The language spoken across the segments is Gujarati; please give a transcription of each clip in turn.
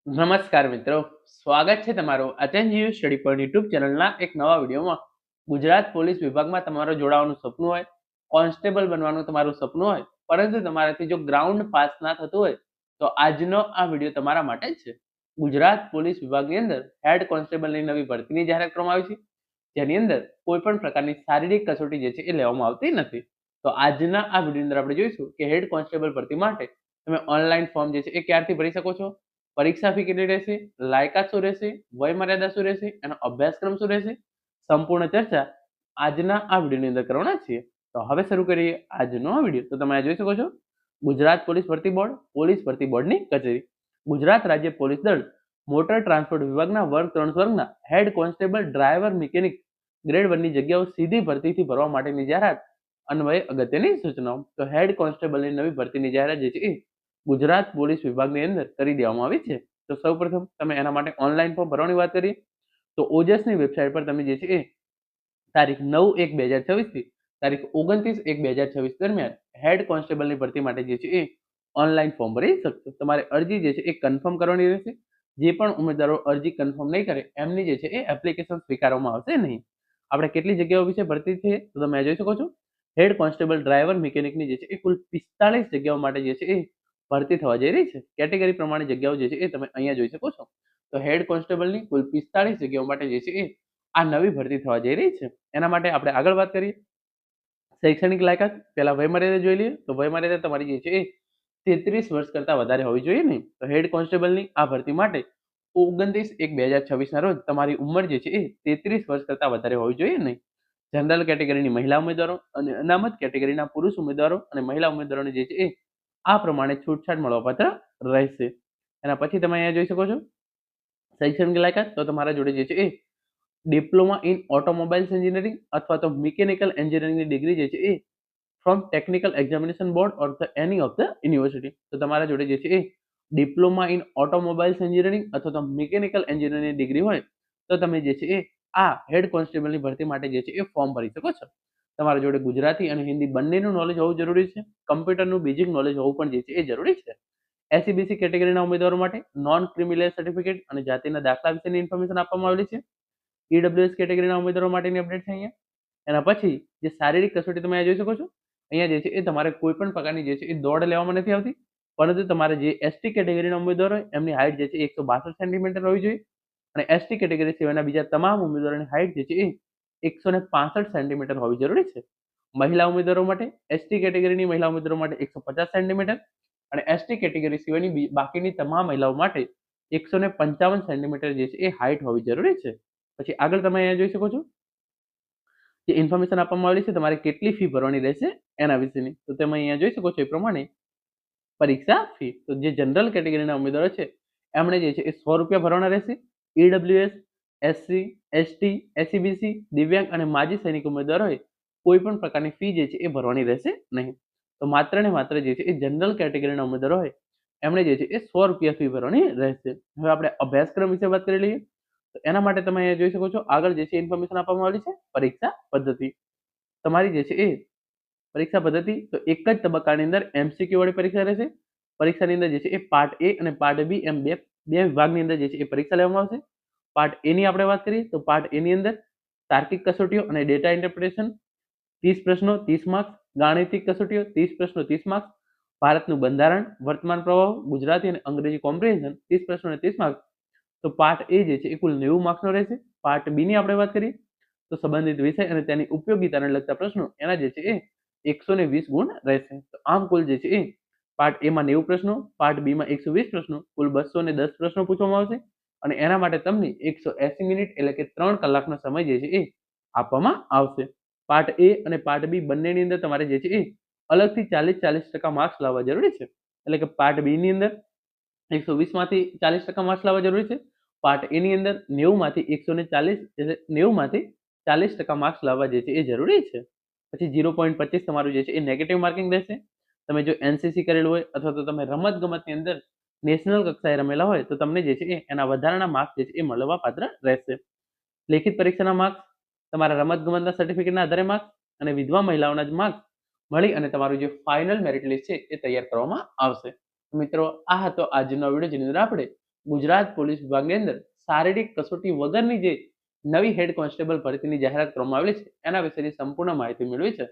નમસ્કાર મિત્રો, સ્વાગત છે તમારું અટેન્જીવ સ્ટડી પોઈન્ટ યુટ્યુબ ચેનલના એક નવા વિડીયોમાં. ગુજરાત પોલીસ વિભાગમાં તમારું જોડાવાનું સપનું હોય, કોન્સ્ટેબલ બનવાનું તમારું સપનું હોય, પરંતુ તમારાથી જો ગ્રાઉન્ડ પાસ ના થતું હોય તો આજનો આ વિડીયો તમારા માટે જ છે. ગુજરાત પોલીસ વિભાગની અંદર હેડ કોન્સ્ટેબલની નવી ભરતીની જાહેરાત કરવામાં આવી છે, જેની અંદર કોઈ પણ પ્રકારની શારીરિક કસોટી જે છે એ લેવામાં આવતી નથી. તો આજના આ વિડીયોની અંદર આપણે જોઈશું કે હેડ કોન્સ્ટેબલ ભરતી માટે તમે ઓનલાઈન ફોર્મ જે છે એ ક્યારથી ભરી શકો છો, પરીક્ષા ફી કેટલી રહેશે, લાયકાત શું રહેશે, વય મર્યાદા શું રહેશે, એનો અભ્યાસક્રમ શું રહેશે, સંપૂર્ણ ચર્ચા આજના આ વિડીયોની અંદર કરવાના છીએ. તો હવે શરૂ કરીએ આજનો આ વિડીયો. તો તમે જોઈ શકો છો, ગુજરાત પોલીસ ભરતી બોર્ડ, પોલીસ ભરતી બોર્ડની કચેરી. ગુજરાત રાજ્ય પોલીસ દળ મોટર ટ્રાન્સપોર્ટ વિભાગના વર્ગ 3 વર્ગના head constable, driver, mechanic grade 1 ની જગ્યાઓ સીધી ભરતીથી ભરવા માટેની જાહેરાત અન્વયે અગત્યની સૂચનાઓ. તો હેડ કોન્સ્ટેબલની નવી ભરતીની જાહેરાત જે છે એ ગુજરાત પોલીસ વિભાગની અંદર કરી દેવામાં આવી છે. તો સૌપ્રથમ તમે એના માટે ઓનલાઈન ફોર્મ ભરવાની વાત કરીએ તો ઓજસની વેબસાઇટ પર તમે જે છે એ તારીખ 9/1/2026 થી તારીખ 29/1/2026 દરમિયાન હેડ કોન્સ્ટેબલની ભરતી માટે જે છે એ ઓનલાઈન ફોર્મ ભરી શકશો. તમારે અરજી જે છે એ કન્ફર્મ કરવાની રહેશે. જે પણ ઉમેદવારો અરજી કન્ફર્મ નહીં કરે એમની જે છે એ એપ્લિકેશન સ્વીકારવામાં આવશે નહીં. આપણે કેટલી જગ્યાઓ વિશે ભરતી છે તો તમે જોઈ શકો છો, હેડ કોન્સ્ટેબલ, ડ્રાઈવર, મિકેનિકની જે છે એ કુલ 45 જગ્યાઓ માટે જે છે એ ભરતી થવા જઈ રહી છે. કેટેગરી પ્રમાણે જગ્યાઓ જે છે એ તમે અહીંયા જોઈ શકો છો. તો હેડ કોન્સ્ટેબલની કુલ 45 જગ્યાઓ માટે જે છે એ આ નવી ભરતી થવા જઈ રહી છે. એના માટે આપણે આગળ વાત કરીએ. શૈક્ષણિક લાયકાત પહેલા વય મર્યાદા જોઈ લઈએ. તો વય મર્યાદા તમારી જે છે એ 33 વર્ષ કરતા વધારે હોવી જોઈએ નહીં. તો હેડ કોન્સ્ટેબલની આ ભરતી માટે 29/1/2026 ના રોજ તમારી ઉંમર જે છે એ 33 વર્ષ કરતા વધારે હોવી જોઈએ નહીં. જનરલ કેટેગરીની મહિલા ઉમેદવારો અને અનામત કેટેગરીના પુરુષ ઉમેદવારો અને મહિલા ઉમેદવારોને જે છે એ આ પ્રમાણે છૂટછાટ મળવાપાત્ર રહેશે. એના પછી તમે અહીંયા જોઈ શકો છો, શૈક્ષણિક લાયકાત તો તમારા જોડે જે છે એ ડિપ્લોમા ઇન ઓટોમોબાઇલ્સ એન્જિનિયરિંગ અથવા તો મિકેનિકલ એન્જિનિયરિંગની ડિગ્રી જે છે એ from technical examination board or any of the university. તો તમારા જોડે જે છે એ ડિપ્લોમા ઇન ઓટોમોબાઇલ્સ એન્જિનિયરિંગ અથવા તો મિકેનિકલ એન્જિનિયરિંગની ડિગ્રી હોય તો તમે જે છે એ આ હેડ કોન્સ્ટેબલની ભરતી માટે જે છે એ ફોર્મ ભરી શકો છો. તમારા જોડે ગુજરાતી અને હિન્દી બંનેનું નોલેજ હોવું જરૂરી છે. કમ્પ્યુટરનું બેઝિક નોલેજ હોવું પણ જે છે એ જરૂરી છે. એસસીબીસી કેટેગરીના ઉમેદવારો માટે નોન ક્રિમિનલ સર્ટિફિકેટ અને જાતિના દાખલા વિશેની ઇન્ફોર્મેશન આપવામાં આવેલી છે. ઈડબ્લ્યુએસ કેટેગરીના ઉમેદવારો માટેની અપડેટ છે અહીંયા. એના પછી જે શારીરિક કસોટી તમે જોઈ શકો છો, અહીંયા જે છે એ તમારે કોઈ પણ પ્રકારની જે છે એ દોડ લેવામાં નથી આવતી, પરંતુ તમારે જે એસટી કેટેગરીના ઉમેદવારો હોય એમની હાઇટ જે છે 162 સેન્ટીમીટર હોવી જોઈએ અને એસટી કેટેગરી સિવાયના બીજા તમામ ઉમેદવારોની હાઇટ જે છે એ 165 સેન્ટીમીટર હોવી જરૂરી છે. મહિલા ઉમેદવારો માટે એસટી કેટેગરીની મહિલા ઉમેદવારો માટે 150 સેન્ટીમીટર અને એસટી કેટેગરી સિવાયની બાકીની તમામ મહિલાઓ માટે 155 સેન્ટીમીટર જે છે એ હાઇટ હોવી જરૂરી છે. પછી આગળ તમે અહીંયા જોઈ શકો છો, જે ઇન્ફોર્મેશન આપવામાં આવેલી છે તમારે કેટલી ફી ભરવાની રહેશે એના વિશેની. તો તમે અહીંયા જોઈ શકો છો એ પ્રમાણે પરીક્ષા ફી. તો જે જનરલ કેટેગરીના ઉમેદવારો છે એમણે જે છે એ 100 રૂપિયા ભરવાના રહેશે. ઈડબ્લ્યુએસ, એસસી, એસટી, એસસીબીસી, દિવ્યાંગ અને માજી સૈનિક ઉમેદવારોએ કોઈ પણ પ્રકારની ફી જે છે એ ભરવાની રહેશે નહીં. તો માત્ર ને માત્ર જે છે એ જનરલ કેટેગરીના ઉમેદવારો હોય એમણે જે છે એ 100 રૂપિયા ફી ભરવાની રહેશે. હવે આપણે અભ્યાસક્રમ વિશે વાત કરી લઈએ. તો એના માટે તમે અહીંયા જોઈ શકો છો, આગળ જે છે ઇન્ફોર્મેશન આપવામાં આવેલી છે પરીક્ષા પદ્ધતિ. તમારી જે છે એ પરીક્ષા પદ્ધતિ તો એક જ તબક્કાની અંદર એમસીક્યુ વાળી પરીક્ષા રહેશે. પરીક્ષાની અંદર જે છે એ પાર્ટ એ અને પાર્ટ બી એમ બે વિભાગની અંદર જે છે એ પરીક્ષા લેવામાં આવશે. પાર્ટ એ ની આપણે વાત કરીએ તો પાર્ટ એ ની અંદર તાર્કિક કસોટીઓ અને ડેટા ઇન્ટરપ્રિટેશન 30 પ્રશ્નો 30 માર્ક્સ, ગાણિતિક કસોટીઓ 30 પ્રશ્નો 30 માર્ક્સ, ભારતનું બંધારણ, વર્તમાન પ્રવાહો, ગુજરાતી અને અંગ્રેજી કોમ્પ્રિહેન્શન 30 પ્રશ્નો અને 30 માર્ક્સ. તો પાર્ટ એ જે છે એ કુલ 90 માર્ક્સનો રહેશે. પાર્ટ બી ની આપણે વાત કરીએ તો સંબંધિત વિષય અને તેની ઉપયોગિતાને લગતા પ્રશ્નો એના જે છે એ 120 ગુણ રહેશે. તો આમ કુલ જે છે એ પાર્ટ એ માં 90 પ્રશ્નો, પાર્ટ બી માં 120 પ્રશ્નો, કુલ 210 પ્રશ્નો પૂછવામાં આવશે અને એના માટે તમને 180 મિનિટ એટલે કે 3 કલાકનો સમય જે છે એ આપવામાં આવશે. પાર્ટ એ અને પાર્ટ બી બંનેની અંદર તમારે જે છે એ અલગથી 40% માર્ક્સ લાવવા જરૂરી છે. એટલે કે પાર્ટ બી ની અંદર 120 માંથી 40% માર્ક્સ લાવવા જરૂરી છે. પાર્ટ એ ની અંદર 90 માંથી 140 એટલે 90 માંથી 40% માર્ક્સ લાવવા જે છે એ જરૂરી છે. પછી 0.25 તમારું જે છે એ નેગેટિવ માર્કિંગ રહેશે. તમે જો એનસીસી કરેલું હોય અથવા તો તમે રમત ગમતની અંદર નેશનલ કક્ષાએ રમેલા હોય તો તમને જે છે એના વધારાના માર્ક્સ જે છે એ મળવા પાત્ર રહેશે. લેખિત પરીક્ષાના માર્ક્સ, તમારા રમત ગમતના સર્ટિફિકેટના આધારે માર્ક્સ અને વિધવા મહિલાઓના જ માર્ક્સ મળી અને તમારું જે ફાઇનલ મેરિટ લિસ્ટ છે એ તૈયાર કરવામાં આવશે. મિત્રો, આ હતો આજનો વિડીયો જેની અંદર આપણે ગુજરાત પોલીસ વિભાગની અંદર શારીરિક કસોટી વગરની જે નવી હેડ કોન્સ્ટેબલ ભરતીની જાહેરાત કરવામાં આવેલી છે એના વિશેની સંપૂર્ણ માહિતી મેળવી છે.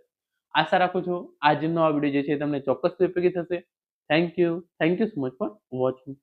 આશા રાખું છું આજનો આ વિડીયો જે છે તમને ચોક્કસથી ઉપયોગી થશે. Thank you so much for watching.